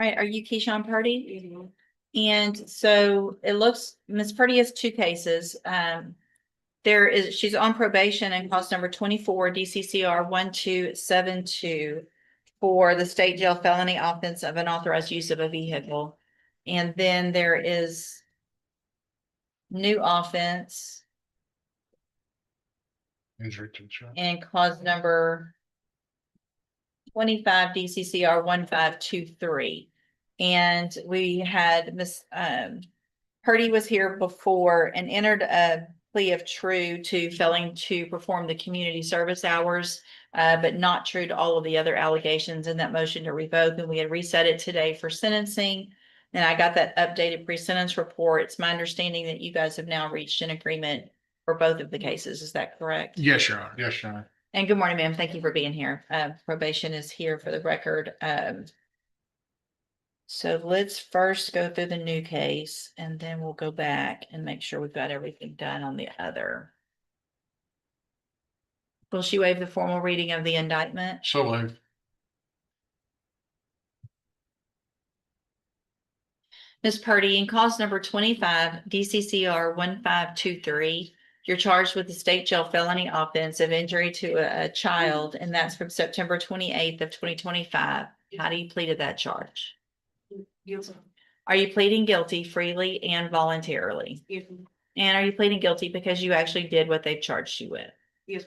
All right, are you Keyshawn Purdy? And so it looks, Ms. Purdy has two cases. She's on probation and cause number 24 DCCR 1272 for the state jail felony offense of unauthorized use of a vehicle. And then there is new offense Injury to child. and cause number 25 DCCR 1523. And we had Miss Purdy was here before and entered a plea of true to failing to perform the community service hours, but not true to all of the other allegations in that motion to revoke. And we had reset it today for sentencing. And I got that updated pre-sentence report. It's my understanding that you guys have now reached an agreement for both of the cases. Is that correct? Yes, Your Honor. Yes, Your Honor. And good morning, ma'am. Thank you for being here. Probation is here for the record. So let's first go through the new case and then we'll go back and make sure we've got everything done on the other. Will she waive the formal reading of the indictment? So moved. Ms. Purdy, in cause number 25 DCCR 1523, you're charged with the state jail felony offense of injury to a child, and that's from September 28th of 2025. How do you plead to that charge? Guilty. Are you pleading guilty freely and voluntarily? Yes, And are you pleading guilty because you actually did what they've charged you with? yes,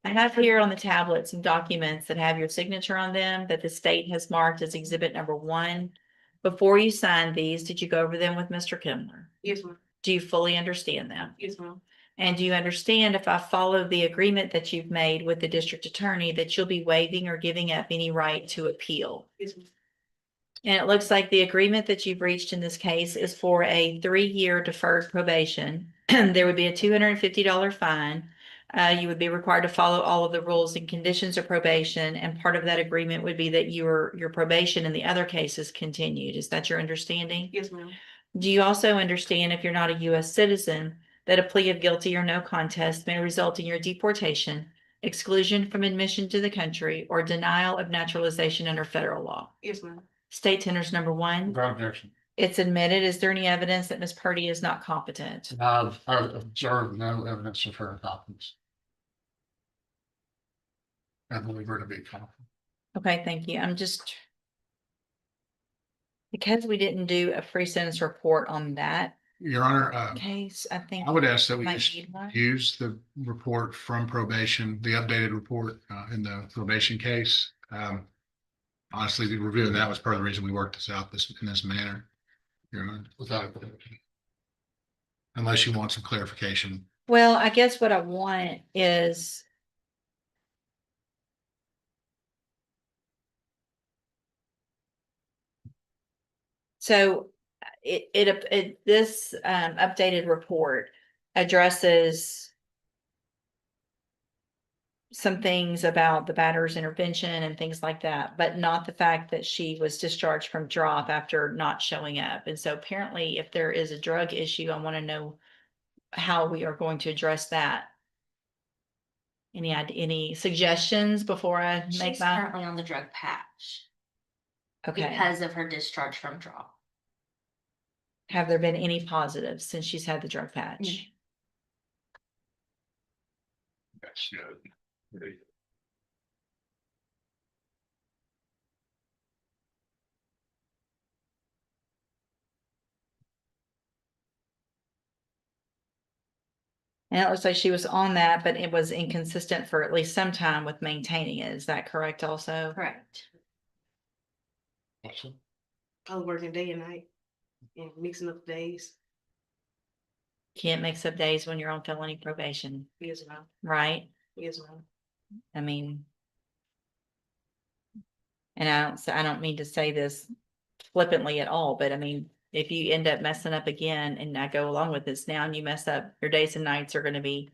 I have here on the tablet some documents that have your signature on them that the state has marked as exhibit number 1. Before you signed these, did you go over them with Mr. Kimler? yes, ma'am. Do you fully understand them? Yes, ma'am. And do you understand if I follow the agreement that you've made with the district attorney that you'll be waiving or giving up any right to appeal? Yes, ma'am. And it looks like the agreement that you've reached in this case is for a 3-year deferred probation. There would be a $250 fine. You would be required to follow all of the rules and conditions of probation. And part of that agreement would be that your probation in the other cases continued. Is that your understanding? Yes, ma'am. Do you also understand, if you're not a U.S. citizen, that a plea of guilty or no contest may result in your deportation, exclusion from admission to the country, or denial of naturalization under federal law? Yes, ma'am. State tenders number 1. Without objection. It's admitted. Is there any evidence that Ms. Purdy is not competent? I've observed no evidence of her incompetence. I believe her to be competent. Okay, thank you. I'm just, because we didn't do a pre-sentence report on that Your Honor, case, I think I would ask that we might just need one. use the report from probation, the updated report in the probation case. Honestly, the reviewing that was part of the reason we worked this out in this manner. Your Honor, without objection. Unless you want some clarification. Well, I guess what I want is so this updated report addresses some things about the batter's intervention and things like that, but not the fact that she was discharged from drop after not showing up. And so apparently if there is a drug issue, I want to know how we are going to address that. Any suggestions before I make She's my, currently on the drug patch okay. because of her discharge from drop. Have there been any positives since she's had the drug patch? Yes, yeah. And it looks like she was on that, but it was inconsistent for at least some time with maintaining it. Is that correct also? Correct. Awesome. I was working day and night and mixing up days. Can't mix up days when you're on felony probation, Yes, ma'am. right? Yes, ma'am. I mean, and I don't mean to say this flippantly at all, but I mean, if you end up messing up again and I go along with this now and you mess up, your days and nights are going to be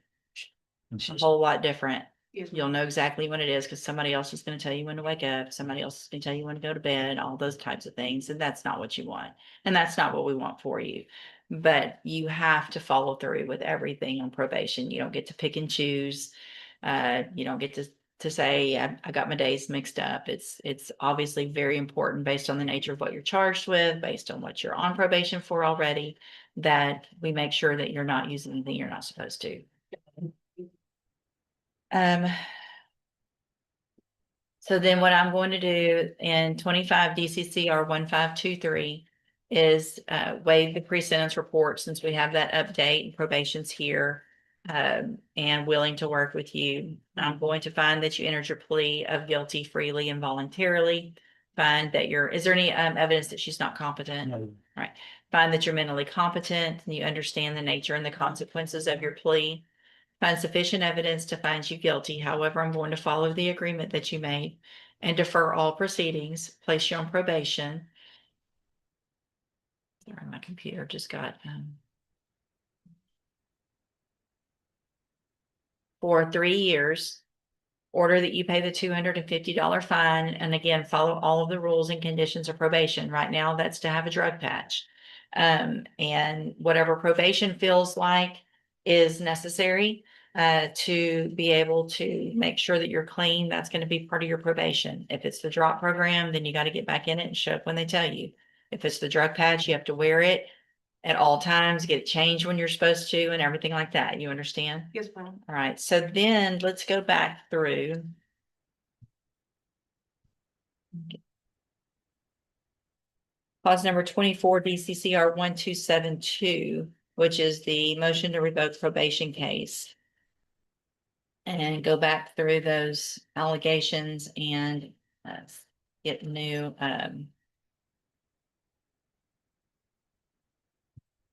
a whole lot different. Yes, You'll ma'am. know exactly when it is because somebody else is going to tell you when to wake up. Somebody else is going to tell you when to go to bed, all those types of things. And that's not what you want. And that's not what we want for you. But you have to follow through with everything on probation. You don't get to pick and choose. You don't get to to say, I got my days mixed up. It's obviously very important based on the nature of what you're charged with, based on what you're on probation for already, that we make sure that you're not using anything you're not supposed to. So then what I'm going to do in 25 DCCR 1523 is waive the pre-sentence report, since we have that update and probation's here, and willing to work with you. I'm going to find that you entered your plea of guilty freely and voluntarily. Find that is there any evidence that she's not competent? No. Right. Find that you're mentally competent and you understand the nature and the consequences of your plea. Find sufficient evidence to find you guilty. However, I'm going to follow the agreement that you made and defer all proceedings, place you on probation. Sorry, my computer just got for 3 years. Order that you pay the $250 fine, and again, follow all of the rules and conditions of probation. Right now, that's to have a drug patch. And whatever probation feels like is necessary to be able to make sure that you're clean. That's going to be part of your probation. If it's the drop program, then you got to get back in it and show up when they tell you. If it's the drug patch, you have to wear it at all times, get it changed when you're supposed to, and everything like that. You understand? Yes, ma'am. All right, so then let's go back through. Clause number 24 DCCR 1272, which is the motion to revoke probation case. And go back through those allegations and get new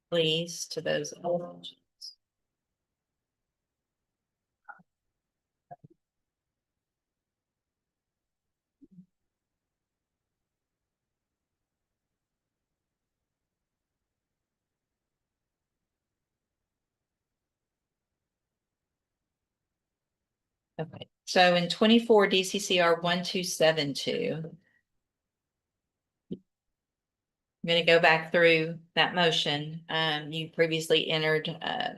pleas to those allegations. Okay, so in 24 DCCR 1272. I'm going to go back through that motion. You previously entered a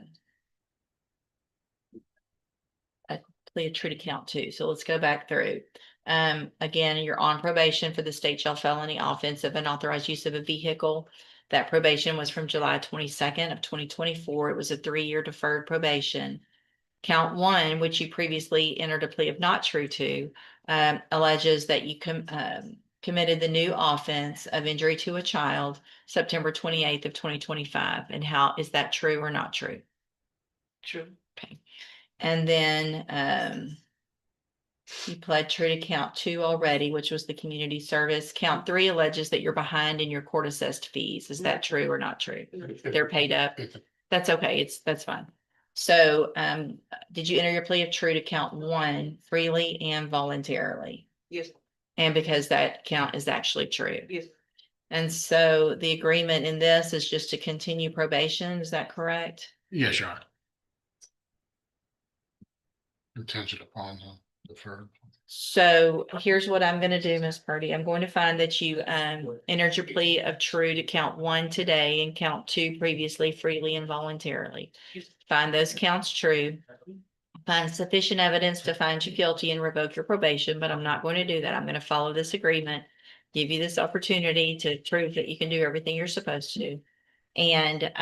plea of true to count 2. So let's go back through. Again, you're on probation for the state jail felony offense of unauthorized use of a vehicle. That probation was from July 22nd of 2024. It was a 3-year deferred probation. Count 1, which you previously entered a plea of not true to, alleges that you committed the new offense of injury to a child September 28th of 2025. And how is that true or not true? True. Okay. And then you pled true to count 2 already, which was the community service. Count 3 alleges that you're behind in your court assessed fees. Is that true or not true? They're paid up. That's okay. That's fine. So did you enter your plea of true to count 1 freely and voluntarily? Yes, And because that count is actually true. yes, And so the agreement in this is just to continue probation. Is that correct? Yes, Your Honor. Contingent upon the deferred. So here's what I'm going to do, Ms. Purdy. I'm going to find that you entered your plea of true to count 1 today and count 2 previously freely and voluntarily. Find those counts true. Find sufficient evidence to find you guilty and revoke your probation, but I'm not going to do that. I'm going to follow this agreement, give you this opportunity to prove that you can do everything you're supposed to. And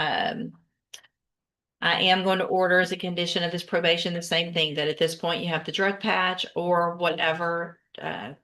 I am going to order as a condition of this probation the same thing, that at this point you have the drug patch or whatever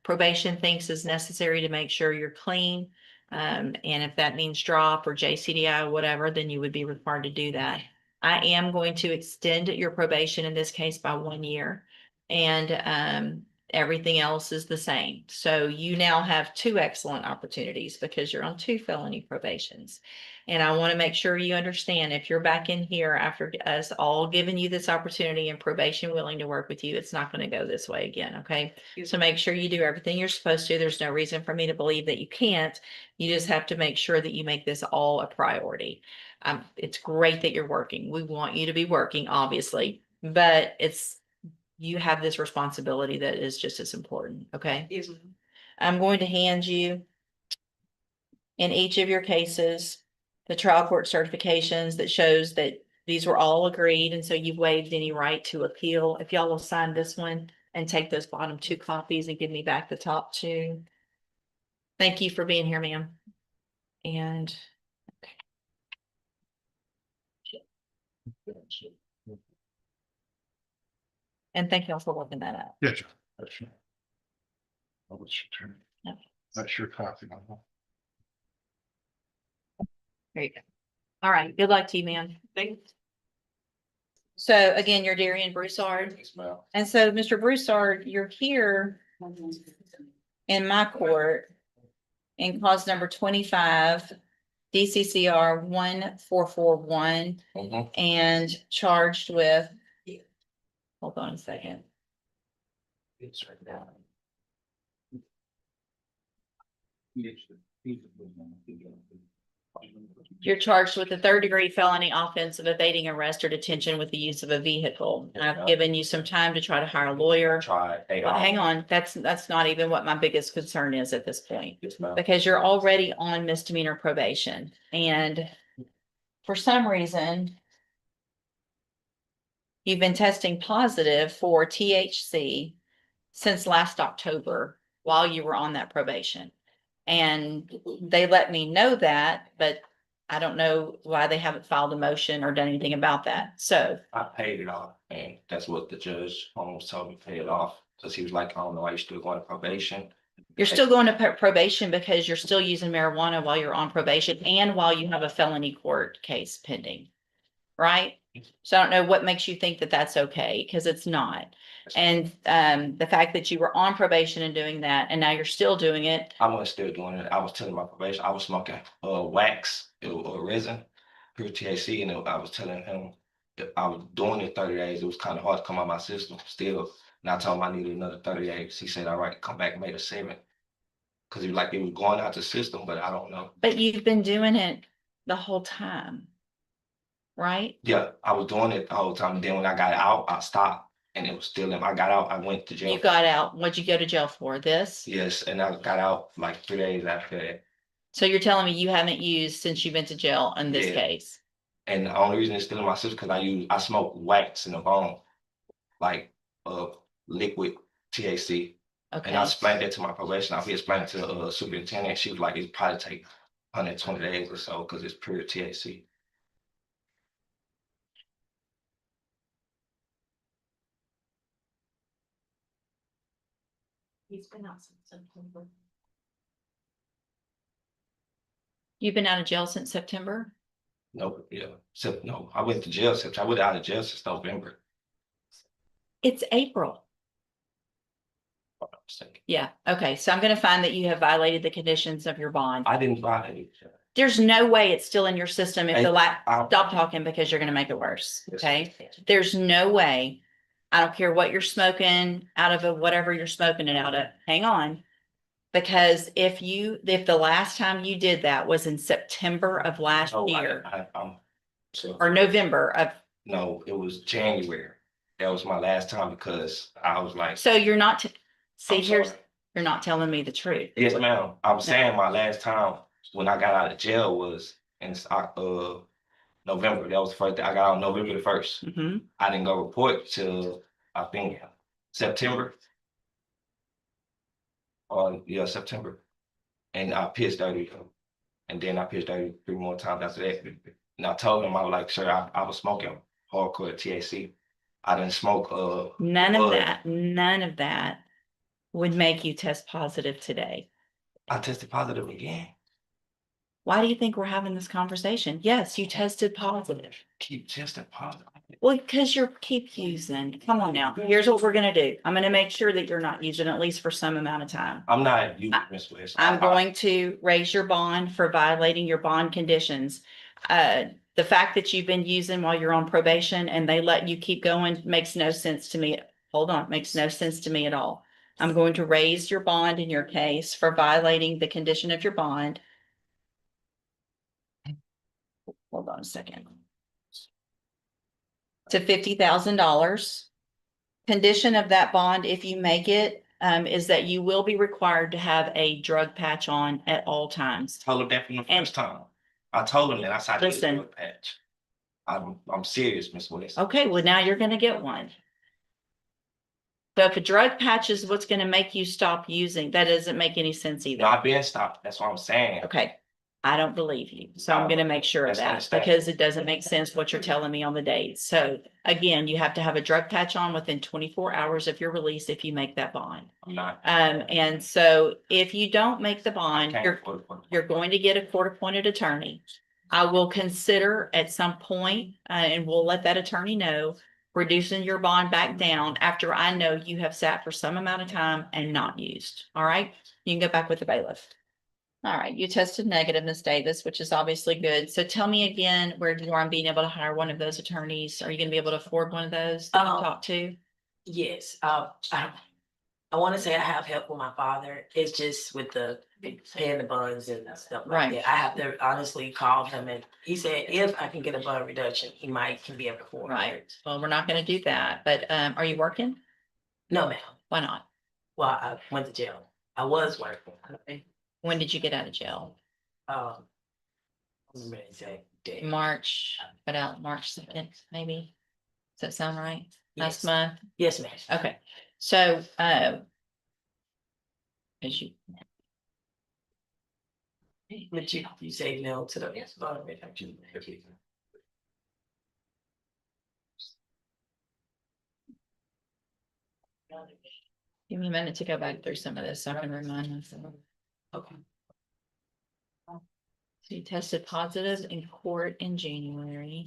probation thinks is necessary to make sure you're clean. And if that means drop or JCDI or whatever, then you would be required to do that. I am going to extend your probation in this case by 1 year, and everything else is the same. So you now have 2 excellent opportunities because you're on 2 felony probations. And I want to make sure you understand, if you're back in here after us all giving you this opportunity and probation willing to work with you, it's not going to go this way again. Okay. yes. So make sure you do everything you're supposed to. There's no reason for me to believe that you can't. You just have to make sure that you make this all a priority. It's great that you're working. We want you to be working, obviously, but you have this responsibility that is just as important. Okay. Yes, ma'am. I'm going to hand you in each of your cases the trial court certifications that shows that these were all agreed, and so you've waived any right to appeal. If y'all will sign this one, and take those bottom 2 copies and give me back the top 2. Thank you for being here, ma'am. And thank you all for looking that up. Yes, sir. That's your- oh, what's your turn? Yep. That's your copy. There you go. All right, good luck to you, man. So again, you're Darian Broussard. Yes, ma'am. And so, Mr. Broussard, you're here in my court in cause number 25, DCCR 1441, and charged with, hold on a second. It's right now. You're charged with a 3rd-degree felony offense of evading arrest or detention with the use of a vehicle. And I've given you some time to try to hire a lawyer. Well, hang on, that's not even what my biggest concern is at this point. Because you're already on misdemeanor probation, and for some reason, you've been testing positive for THC since last October while you were on that probation. And they let me know that, but I don't know why they haven't filed a motion or done anything about that. So I paid it off, and that's what the judge almost told me, pay it off, because he was like, I don't know why you're still going to probation. you're still going to probation because you're still using marijuana while you're on probation and while you have a felony court case pending, right? So I don't know what makes you think that that's okay, because it's not. And the fact that you were on probation and doing that, and now you're still doing it. I wasn't still doing it. I was telling my probation, I was smoking wax, resin, pure THC, and I was telling him that I was doing it 30 days. It was kind of hard to come out of my system still. And I told him I needed another 30 days. He said, all right, come back May the 7th. Because he was like, it was going out the system, but I don't know. But you've been doing it the whole time, right? Yeah, I was doing it the whole time. Then when I got out, I stopped, and it was still in. I got out, I went to jail. You got out. What'd you go to jail for? This? Yes, and I got out like 3 days after that. So you're telling me you haven't used since you've been to jail in this Yeah. case? And the only reason it's still in my system because I smoke wax in the bone, like liquid THC. And I Okay. explained that to my probation officer. He explained it to the superintendent. She was like, it probably take 120 days or so because it's pure THC. He's been out since September. You've been out of jail since September? No, yeah. So no, I went to jail since I went out of jail since November. It's April. If I'm not mistaken. Yeah, okay, so I'm gonna find that you have violated the conditions of your bond. I didn't violate it. There's no way it's still in your system if I'll- stop talking because you're gonna make it worse, Yes. okay? There's no way. I don't care what you're smoking out of it, whatever you're smoking it out of, hang on. Because if the last time you did that was in September of last No, year so, or November of, no, it was January. That was my last time because I was like, so you're not, see, I'm here's, sorry. you're not telling me the truth. Yes, ma'am. I'm saying my last time when I got out of jail was in November. That was the first day I got out November the 1st. Hmm. I didn't go report till I think September. Yeah, September. And I pitched 30. And then I pitched 30 3 more times after that. And I told him I was like, sir, I was smoking hardcore THC. I didn't smoke None of bud. none of that would make you test positive today. I tested positive again. Why do you think we're having this conversation? Yes, you tested positive. Keep testing positive. Well, because you're keep using. Come on now. Here's what we're gonna do. I'm gonna make sure that you're not using at least for some amount of time. I'm not using Miss West. I'm going to raise your bond for violating your bond conditions. The fact that you've been using while you're on probation and they let you keep going makes no sense to me. Hold on, makes no sense to me at all. I'm going to raise your bond in your case for violating the condition of your bond. Hold on a second. To $50,000. Condition of that bond, if you make it, is that you will be required to have a drug patch on at all times. Told him that from the And- first time. I told him that I said, Listen. listen, patch. I'm serious, Miss West. Okay, well, now you're gonna get one. So if a drug patch is what's gonna make you stop using, that doesn't make any sense either. Not being stopped, that's what I'm saying. Okay, I don't believe you, so I'm gonna make sure of That's that, understandable. because it doesn't make sense what you're telling me on the dates. So again, you have to have a drug patch on within 24 hours of your release if you make that bond. I'm not. And so if you don't make the I bond, can't afford it. you're going to get a court-appointed attorney. I will consider at some point, and we'll let that attorney know, reducing your bond back down after I know you have sat for some amount of time and not used. All right? You can go back with the bailiff. All right, you tested negative, Ms. Davis, which is obviously good. So tell me again where you are on being able to hire one of those attorneys. Are you gonna be able to afford one of those that you talked to? Yes, I want to say I have help with my father. It's just with the paying the bonds and stuff Right. like that. I have to honestly call him, and he said if I can get a bond reduction, he can be able to afford Right. it. Well, we're not gonna do that, but are you working? No, ma'am. Why not? Well, I went to jail. I was working. When did you get out of jail? I'm ready to say day. March, about March 2nd, maybe? Does that sound right? Last Yes. month? Yes, ma'am. Okay, so, as you, But you say no to the bond reduction. give me a minute to go back through some of this so I can remind myself. Okay. So you tested positive in court in January.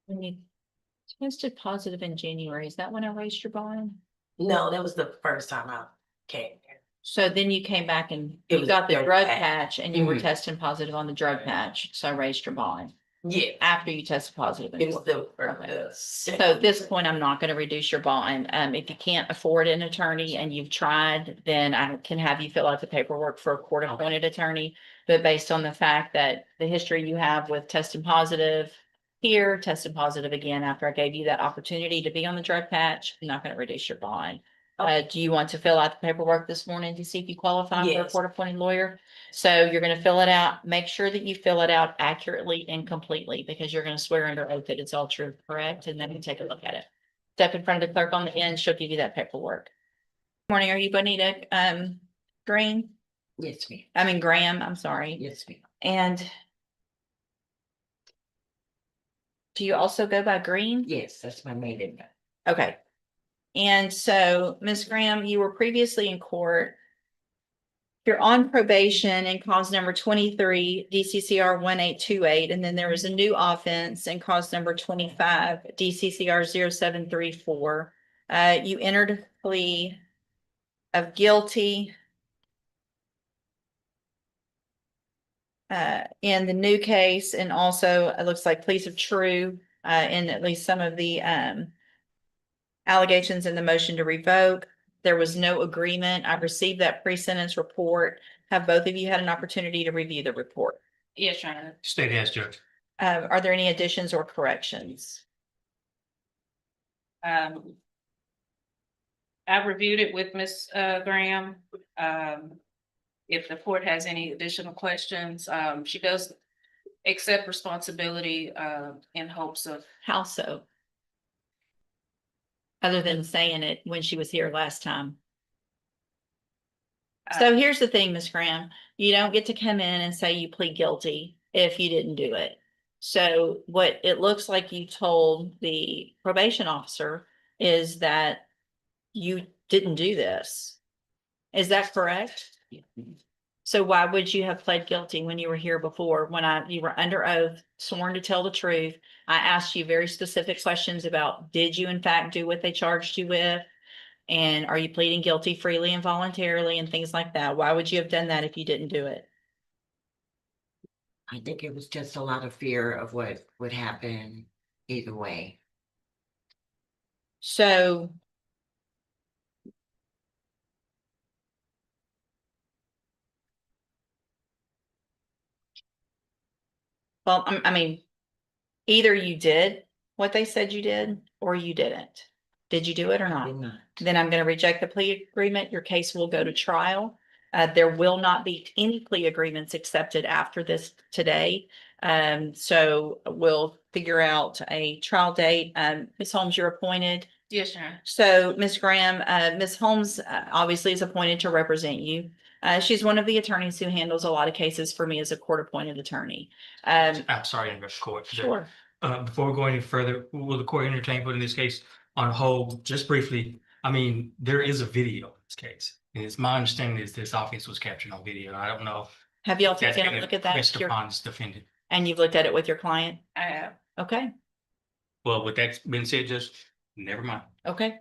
When you tested positive in January, is that when I raised your bond? No, that was the first time I came here. So then you came back and It you was got the drug drug patch. patch and you were Mhm. testing positive on the drug patch, so I raised your bond Yeah, after you tested positive. in it was court. the, Okay. the So second. at this point, I'm not gonna reduce your bond. If you can't afford an attorney and you've tried, then I can have you fill out the paperwork for a court-appointed attorney. But based on the fact that the history you have with testing positive here, testing positive again after I gave you that opportunity to be on the drug patch, I'm not gonna reduce your bond. Do you want to fill out the paperwork this morning to see if you qualify for a Yes. court-appointed lawyer? So you're gonna fill it out. Make sure that you fill it out accurately and completely because you're gonna swear under oath that it's all true, correct? And then you take a look at it. Step in front of the clerk on the end, she'll give you that paperwork. Morning, are you Bonita, Green? Yes, ma'am. I mean Graham, I'm sorry. Yes, ma'am. And do you also go by Green? Yes, that's my maiden name. Okay. And so, Ms. Graham, you were previously in court. You're on probation in cause number 23, DCCR 1828, and then there was a new offense in cause number 25, DCCR 0734. You entered a plea of guilty in the new case, and also it looks like pleas of true in at least some of the allegations in the motion to revoke. There was no agreement. I received that pre-sentence report. Have both of you had an opportunity to review the report? Yes, Your Honor. State has, Judge. Are there any additions or corrections? I've reviewed it with Ms. Graham. If the court has any additional questions, she does accept responsibility, in hopes of, How so? Other than saying it when she was here last time. So here's the thing, Ms. Graham, you don't get to come in and say you plead guilty if you didn't do it. So what it looks like you told the probation officer is that you didn't do this. Is that correct? So why would you have pled guilty when you were here before, when you were under oath, sworn to tell the truth? I asked you very specific questions about, did you in fact do what they charged you with? And are you pleading guilty freely and voluntarily and things like that? Why would you have done that if you didn't do it? I think it was just a lot of fear of what would happen either way. So well, I mean, either you did what they said you did, or you didn't? Did you do it or Did not? not. Then I'm gonna reject the plea agreement. Your case will go to trial. There will not be any plea agreements accepted after this today. So we'll figure out a trial date. Ms. Holmes, you're appointed. Yes, Your Honor. So, Ms. Graham, Ms. Holmes obviously is appointed to represent you. She's one of the attorneys who handles a lot of cases for me as a court-appointed attorney. I'm sorry to interrupt the court. Sure. Before we go any further, will the court entertain putting this case on hold just briefly? I mean, there is a video in this case. And it's my understanding is this offense was captured on video. I don't know. Have y'all if that's taken a been look at that? pressed upon this defendant. And you've looked at it with your client? I have. Okay, Well, with that being said, just never mind. okay.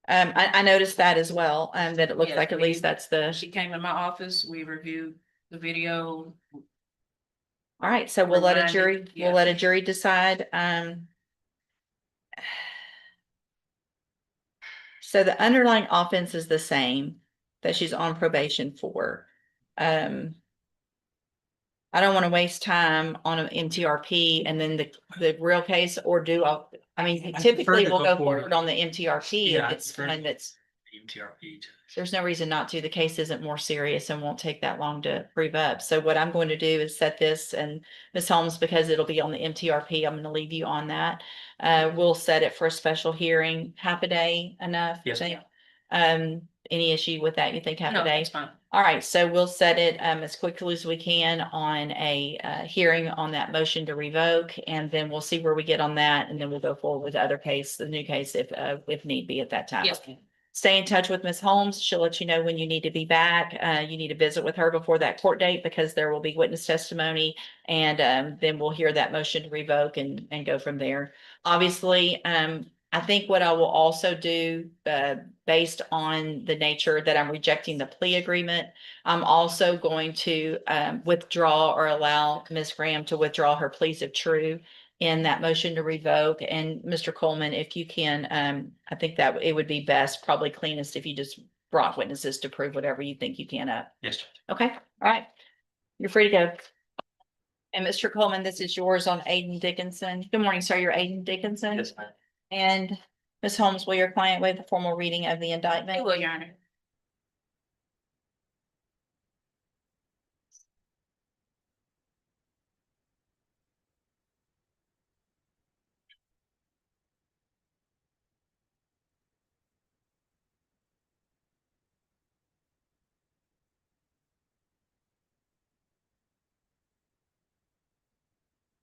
I noticed that as well, that it looks Yeah, like at least that's the, She came in my office, we reviewed the video. all right, so we'll let a Reminded, jury, yeah. we'll let a jury decide. So the underlying offense is the same that she's on probation for. I don't want to waste time on an MTRP and then the real case, or I mean, I typically prefer to we'll go go forward. forward on the MTRP Yeah, if I it's prefer- one that's, UTRP. there's no reason not to. The case isn't more serious and won't take that long to prove up. So what I'm going to do is set this, and Ms. Holmes, because it'll be on the MTRP, I'm going to leave you on that. We'll set it for a special hearing, half a day enough. Yes, think? Any issue with that? You think half a No, day? that's fine. All right, so we'll set it as quickly as we can on a hearing on that motion to revoke, and then we'll see where we get on that, and then we'll go forward with the other case, the new case, if need be at that time. Yes. Stay in touch with Ms. Holmes. She'll let you know when you need to be back. You need to visit with her before that court date because there will be witness testimony, and then we'll hear that motion to revoke and go from there. Obviously, I think what I will also do, based on the nature that I'm rejecting the plea agreement, I'm also going to withdraw or allow Ms. Graham to withdraw her pleas of true in that motion to revoke. And Mr. Coleman, if you can, I think that it would be best, probably cleanest if you just brought witnesses to prove whatever you think you can up. Yes, Judge. Okay, all right. You're free to go. And Mr. Coleman, this is yours on Aiden Dickinson. Good morning, sir. You're Aiden Dickinson. Yes, ma'am. And Ms. Holmes, will your client waive the formal reading of the I indictment? will, Your Honor.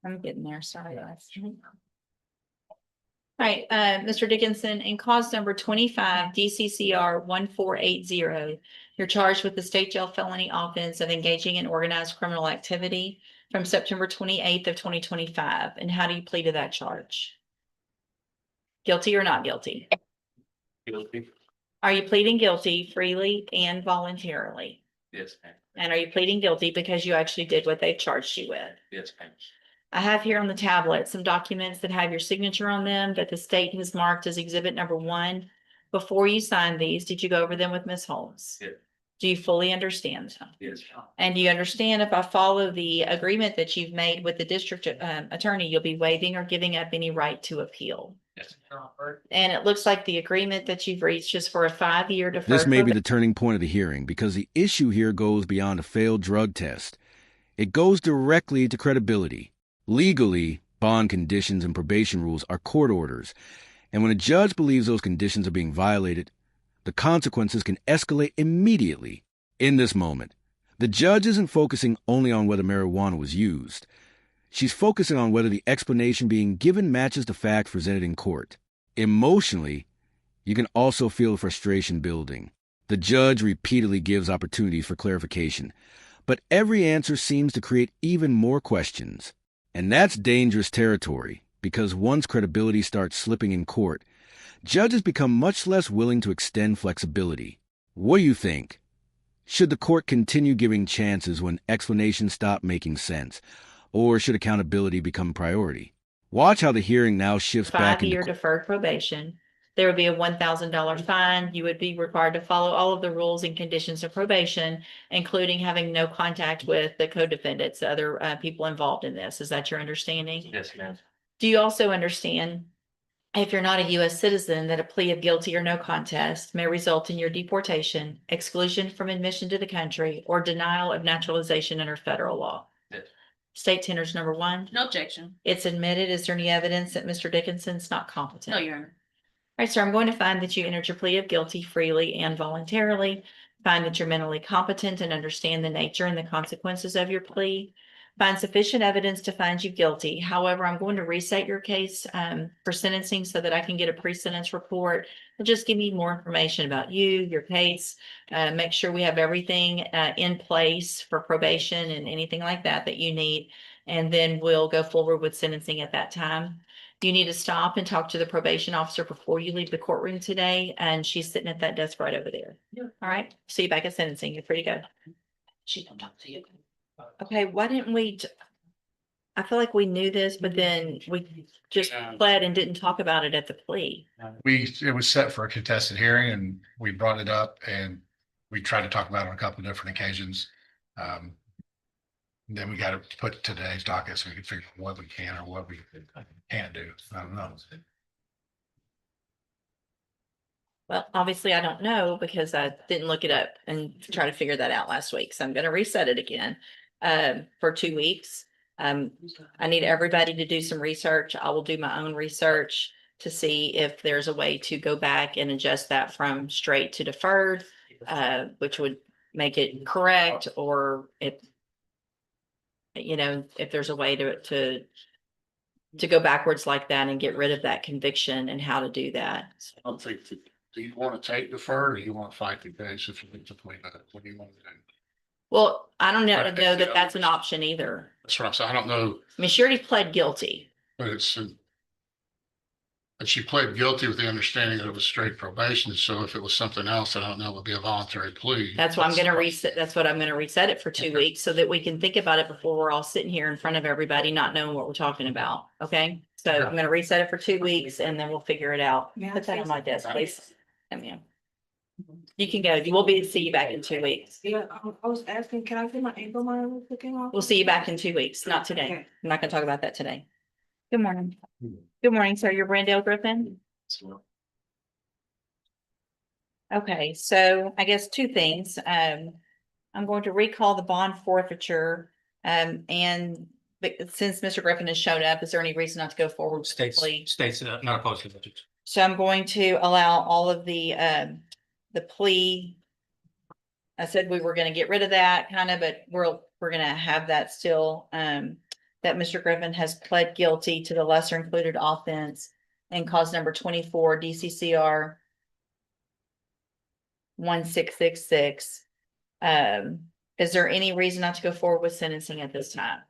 I'm getting there, sorry. Guys. All right, Mr. Dickinson, in cause number 25 DCCR 1480, you're charged with the state jail felony offense of engaging in organized criminal activity from September 28th of 2025. And how do you plead to that charge? Guilty or not guilty? Guilty. Are you pleading guilty freely and voluntarily? Yes, ma'am. And are you pleading guilty because you actually did what they charged you with? Yes, ma'am. I have here on the tablet some documents that have your signature on them that the state has marked as exhibit number 1. Before you sign these, did you go over them with Ms. Holmes? Yeah. Do you fully understand them? Yes. And do you understand if I follow the agreement that you've made with the district attorney, you'll be waiving or giving up any right to appeal? Yes. And it looks like the agreement that you've reached is for a 5-year deferred. This may be the turning point of the hearing because the issue here goes beyond a failed drug test. It goes directly to credibility. Legally, bond conditions and probation rules are court orders, and when a judge believes those conditions are being violated, the consequences can escalate immediately. In this moment, the judge isn't focusing only on whether marijuana was used. She's focusing on whether the explanation being given matches the facts presented in court. Emotionally, you can also feel the frustration building. The judge repeatedly gives opportunities for clarification, but every answer seems to create even more questions. And that's dangerous territory, because once credibility starts slipping in court, judges become much less willing to extend flexibility. What do you think? Should the court continue giving chances when explanations stop making sense? Or should accountability become priority? Watch how the hearing now shifts back into 5-year deferred probation. There would be a $1,000 fine. You would be required to follow all of the rules and conditions of probation, including having no contact with the co-defendants, the other people involved in this. Is that your understanding? Yes, ma'am. Do you also understand, if you're not a U.S. citizen, that a plea of guilty or no contest may result in your deportation, exclusion from admission to the country, or denial of naturalization under federal law? Yes. State tenders number one. No objection. It's admitted. Is there any evidence that Mr. Dickinson's not competent? No, Your Honor. All right, sir, I'm going to find that you entered your plea of guilty freely and voluntarily. Find that you're mentally competent and understand the nature and the consequences of your plea. Find sufficient evidence to find you guilty. However, I'm going to reset your case for sentencing so that I can get a pre-sentence report. It'll just give me more information about you, your case, make sure we have everything in place for probation and anything like that that you need. And then we'll go forward with sentencing at that time. You need to stop and talk to the probation officer before you leave the courtroom today, and she's sitting at that desk right over there. All right, see you back at sentencing. You're free to go. She don't talk to you. Okay, why didn't we? I feel like we knew this, but then we just pled and didn't talk about it at the plea. It was set for a contested hearing and we brought it up and we tried to talk about it on a couple of different occasions. Then we got to put today's docket so we can figure out what we can or what we can't do. I don't know. Well, obviously I don't know because I didn't look it up and try to figure that out last week. So I'm going to reset it again for 2 weeks. I need everybody to do some research. I will do my own research to see if there's a way to go back and adjust that from straight to deferred, which would make it correct, or if there's a way to go backwards like that and get rid of that conviction and how to do that. I don't think, do you want to take deferred or you want to fight the case if you need to play that? What do you want to do? Well, I don't know Right, that yeah. that's an option either. That's what I'm saying. I don't know, I mean, she already pled guilty. but but she pled guilty with the understanding that it was straight probation. So if it was something else, I don't know, it would be a voluntary plea. That's why I'm gonna reset, that's what I'm gonna reset it for 2 weeks so that we can think about it before we're all sitting here in front of everybody, not knowing what we're talking about. Okay? So I'm gonna reset it for 2 weeks and then we'll figure it out. Put that on my desk, please. Come here. You can go. We'll see you back in 2 weeks. Yeah, I was asking, can I get my ankle monitor cooking off? We'll see you back in 2 weeks, not today. Okay. I'm not gonna talk about that today. Good morning. Good morning, sir. You're Brandale Griffin? Okay, so I guess 2 things. I'm going to recall the bond forfeiture. But since Mr. Griffin has shown up, is there any reason not to go forward with the plea? States not opposed to it. So I'm going to allow all of the plea. I said we were gonna get rid of that kind of, but we're gonna have that still, that Mr. Griffin has pled guilty to the lesser included offense and cause number 24 DCCR 1666. Is there any reason not to go forward with sentencing at this time?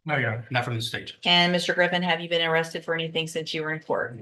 No, yeah, not from the stage. And Mr. Griffin, have you been arrested for anything since you were in court?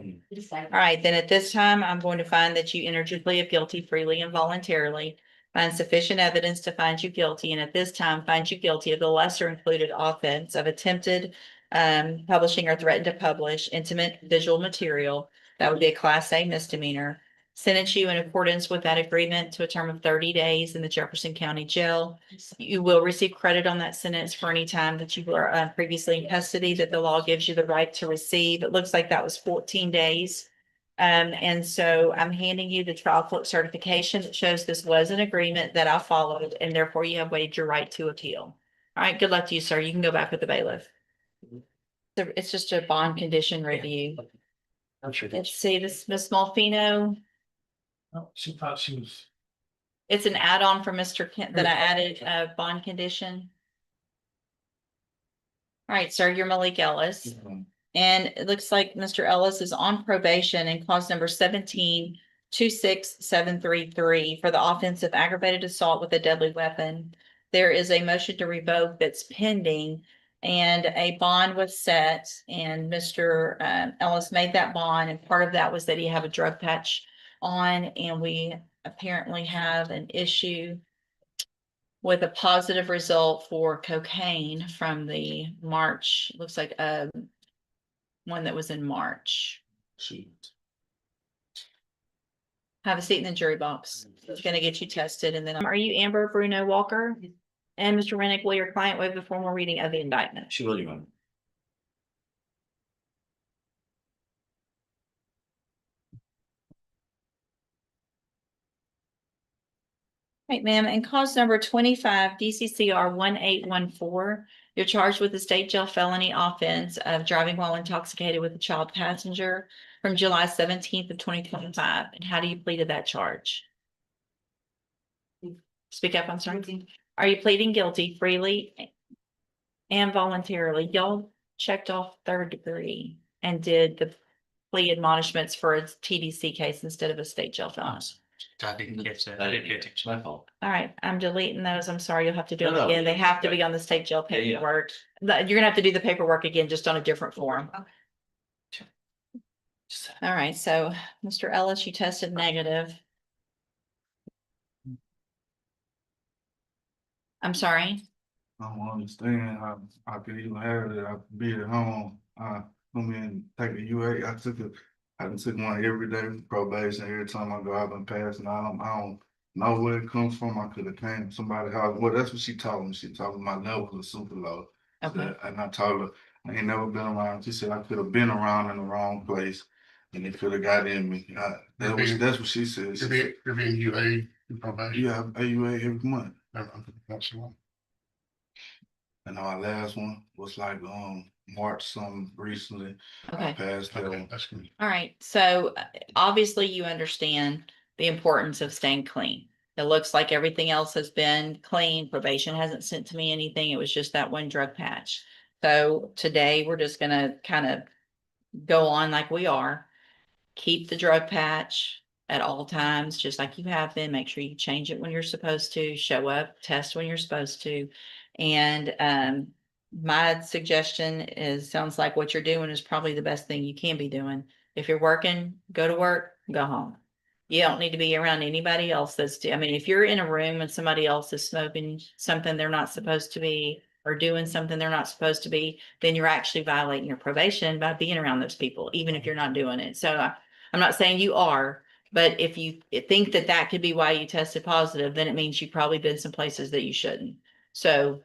All right, then at this time, I'm going to find that you entered your plea of guilty freely and voluntarily. Find sufficient evidence to find you guilty, and at this time, find you guilty of the lesser included offense of attempted publishing or threatened to publish intimate visual material. That would be a Class A misdemeanor. Sentence you in accordance with that agreement to a term of 30 days in the Jefferson County Jail. You will receive credit on that sentence for any time that you were previously in custody that the law gives you the right to receive. It looks like that was 14 days. And so I'm handing you the trial court certification that shows this was an agreement that I followed, and therefore you have waived your right to appeal. All right, good luck to you, sir. You can go back with the bailiff. So it's just a bond condition review. Let's see, this Miss Malfino. She thought she was. It's an add-on for Mr. Kent that I added a bond condition. All right, sir, you're Malik Ellis. And it looks like Mr. Ellis is on probation and clause number 17-26733 for the offense of aggravated assault with a deadly weapon. There is a motion to revoke that's pending and a bond was set, and Mr. Ellis made that bond, and part of that was that he had a drug patch on, and we apparently have an issue with a positive result for cocaine from the March, looks like one that was in March. Have a seat in the jury box. It's going to get you tested, and then are you Amber Bruno Walker? And Mr. Rennick, will your client waive the formal reading of the indictment? She will, Your Honor. Right, ma'am, and cause number 25 DCCR 1814. You're charged with the state jail felony offense of driving while intoxicated with a child passenger from July 17th of 2025. And how do you plead to that charge? Speak up, I'm sorry. Are you pleading guilty freely and voluntarily? Y'all checked off third degree and did the plea admonishments for a TDC case instead of a state jail felony. I didn't catch that. I didn't get it. My fault. All right, I'm deleting those. I'm sorry, you'll have to do No, it no. again. They have to be on the state jail Yeah, yeah. paperwork. You're gonna have to do the paperwork again, just on a different form. All right, so Mr. Ellis, you tested negative. I'm sorry. I don't understand how I could even have it. I could be at home. I come in, take a UA. I done took one every day for probation. Every time I go, I've been passing. I don't know where it comes from. I could have came from somebody's house. Well, that's what she told me. She told me my level was super low. Okay. And I told her I ain't never been around. She said I could have been around in the wrong place and it could have got in me. That's what she said. She said, You're being UA in probation. yeah, I pay UA every month. That's the one. And our last one was like March some recently. I Okay. passed that Okay, one. that's good. All right, so obviously you understand the importance of staying clean. It looks like everything else has been clean. Probation hasn't sent to me anything. It was just that one drug patch. So today we're just gonna kind of go on like we are. Keep the drug patch at all times, just like you have been. Make sure you change it when you're supposed to, show up, test when you're supposed to. And my suggestion is, sounds like what you're doing is probably the best thing you can be doing. If you're working, go to work, go home. You don't need to be around anybody else I mean, if you're in a room and somebody else is smoking something they're not supposed to be, or doing something they're not supposed to be, then you're actually violating your probation by being around those people, even if you're not doing it. So I'm not saying you are, but if you think that that could be why you tested positive, then it means you've probably been some places that you shouldn't. So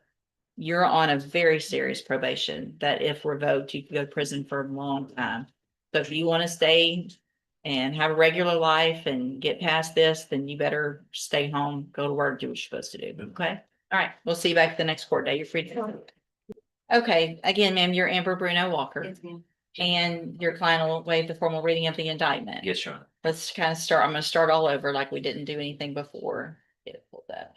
you're on a very serious probation that if revoked, you could go to prison for a long time. So if you want to stay and have a regular life and get past this, then you better stay home, go to work, do what you're supposed to do. Okay? All right, we'll see you back the next court day. You're free to go. Okay, again, ma'am, you're Amber Bruno Walker. Yes, ma'am. And your client will waive the formal reading of the indictment. Yes, Your Honor. Let's kind of start. I'm gonna start all over like we didn't do anything before. Get it pulled up.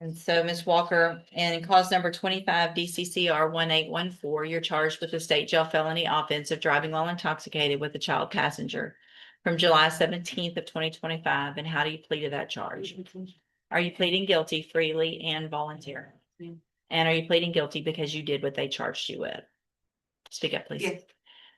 And so, Ms. Walker, in cause number 25 DCCR 1814, you're charged with a state jail felony offense of driving while intoxicated with a child passenger from July 17th of 2025. And how do you plead to that charge? Are you pleading guilty freely and voluntarily? Yeah. And are you pleading guilty because you did what they charged you with? Speak up, please. Yes.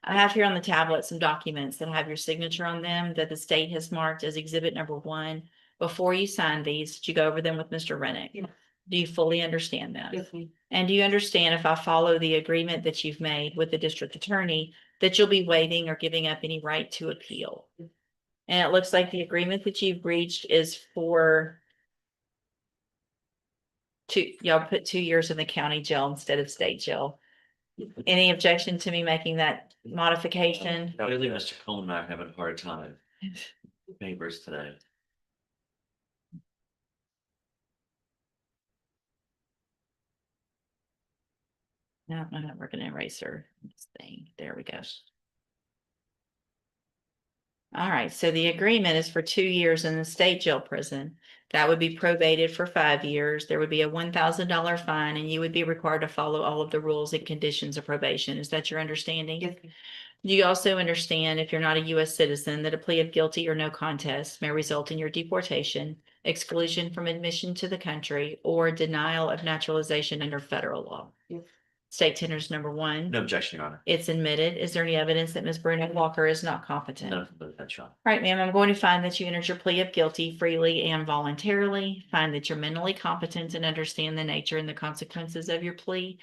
I have here on the tablet some documents that have your signature on them that the state has marked as exhibit number 1. Before you sign these, did you go over them with Mr. Rennick? Yeah. Do you fully understand them? Yes, ma'am. And do you understand, if I follow the agreement that you've made with the district attorney, that you'll be waiving or giving up any right to appeal? And it looks like the agreement that you've reached is for y'all put 2 years in the county jail instead of state jail. Any objection to me making that modification? Clearly, Mr. Coleman and I are having a hard time. Papers today. No, I'm not working eraser this thing. There we go. All right, so the agreement is for 2 years in the state jail prison. That would be probated for 5 years. There would be a $1,000 fine, and you would be required to follow all of the rules and conditions of probation. Is that your understanding? Yes, ma'am. Do you also understand, if you're not a U.S. citizen, that a plea of guilty or no contest may result in your deportation, exclusion from admission to the country, or denial of naturalization under federal law? Yes. State tenders number 1. No objection, Your Honor. It's admitted. Is there any evidence that Ms. Bruno Walker is not competent? None of that, Your Honor. Right, ma'am, I'm going to find that you entered your plea of guilty freely and voluntarily, find that you're mentally competent and understand the nature and the consequences of your plea,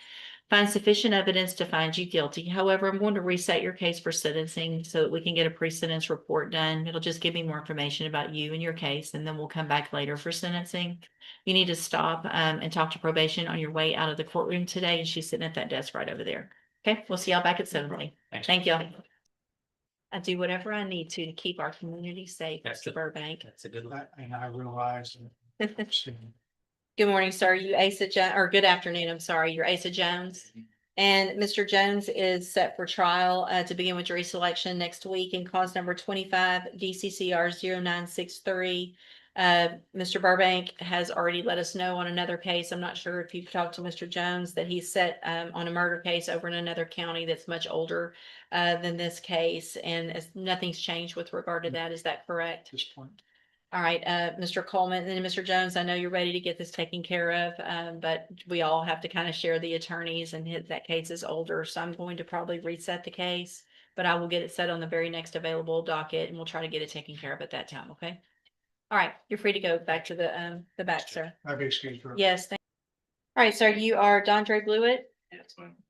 find sufficient evidence to find you guilty. However, I'm going to reset your case for sentencing so that we can get a pre-sentence report done. It'll just give me more information about you and your case, and then we'll come back later for sentencing. You need to stop and talk to probation on your way out of the courtroom today, and she's sitting at that desk right over there. Okay, we'll see y'all back at 7:30. Thanks. Thank you. I do whatever I need to keep our community safe, That's Mr. good. Burbank. That's a good one. And I realized. Good morning, sir. You Asa Jones, or good afternoon, I'm sorry. You're Asa Jones. And Mr. Jones is set for trial to begin with jury selection next week in cause number 25 DCCR 0963. Mr. Burbank has already let us know on another case. I'm not sure if you've talked to Mr. Jones that he's set on a murder case over in another county that's much older than this case, and nothing's changed with regard to that. Is that correct? This point. All right, Mr. Coleman and Mr. Jones, I know you're ready to get this taken care of, but we all have to kind of share the attorneys, and that case is older, so I'm going to probably reset the case, but I will get it set on the very next available docket, and we'll try to get it taken care of at that time, okay? All right, you're free to go back to the back, sir. I have excuse for. Yes, all right, sir, you are Dondre Blewett.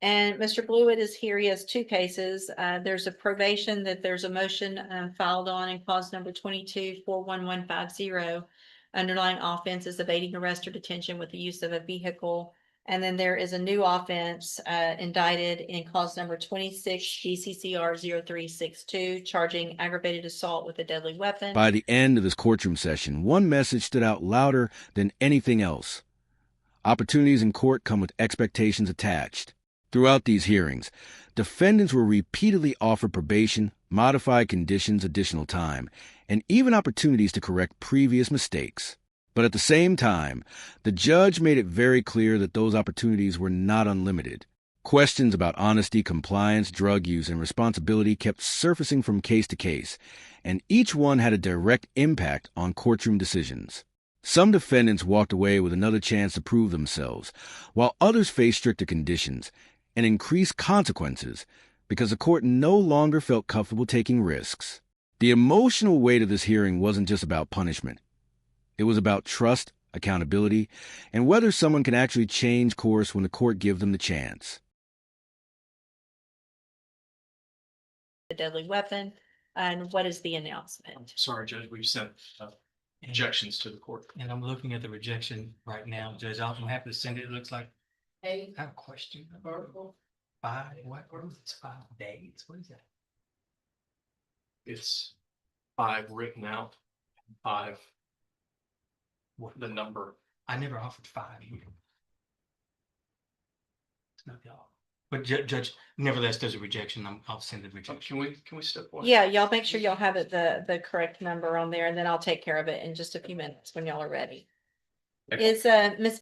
And Mr. Blewett is here. He has two cases. There's a probation that there's a motion filed on in clause number 22-41150. Underlying offense is evading arrest or detention with the use of a vehicle. And then there is a new offense indicted in clause number 26 DCCR 0362, charging aggravated assault with a deadly weapon. By the end of this courtroom session, one message stood out louder than anything else. Opportunities in court come with expectations attached. Throughout these hearings, defendants were repeatedly offered probation, modified conditions, additional time, and even opportunities to correct previous mistakes. But at the same time, the judge made it very clear that those opportunities were not unlimited. Questions about honesty, compliance, drug use, and responsibility kept surfacing from case to case, and each one had a direct impact on courtroom decisions. Some defendants walked away with another chance to prove themselves, while others faced stricter conditions and increased consequences because the court no longer felt comfortable taking risks. The emotional weight of this hearing wasn't just about punishment. It was about trust, accountability, and whether someone can actually change course when the court gives them the chance. The deadly weapon. And what is the announcement? Sorry, Judge, we've sent objections to the court. And I'm looking at the rejection right now, Judge. I'm happy to send it. It looks like. Hey, I have a question. 5, what? It's 5 days. What is that? It's 5 written out, 5. What the number? I never offered 5 here. It's not y'all. But Judge, nevertheless, there's a rejection. I'll send the rejection. Can we step one? Yeah, y'all make sure y'all have it the correct number on there, and then I'll take care of it in just a few minutes when y'all are ready. Is Miss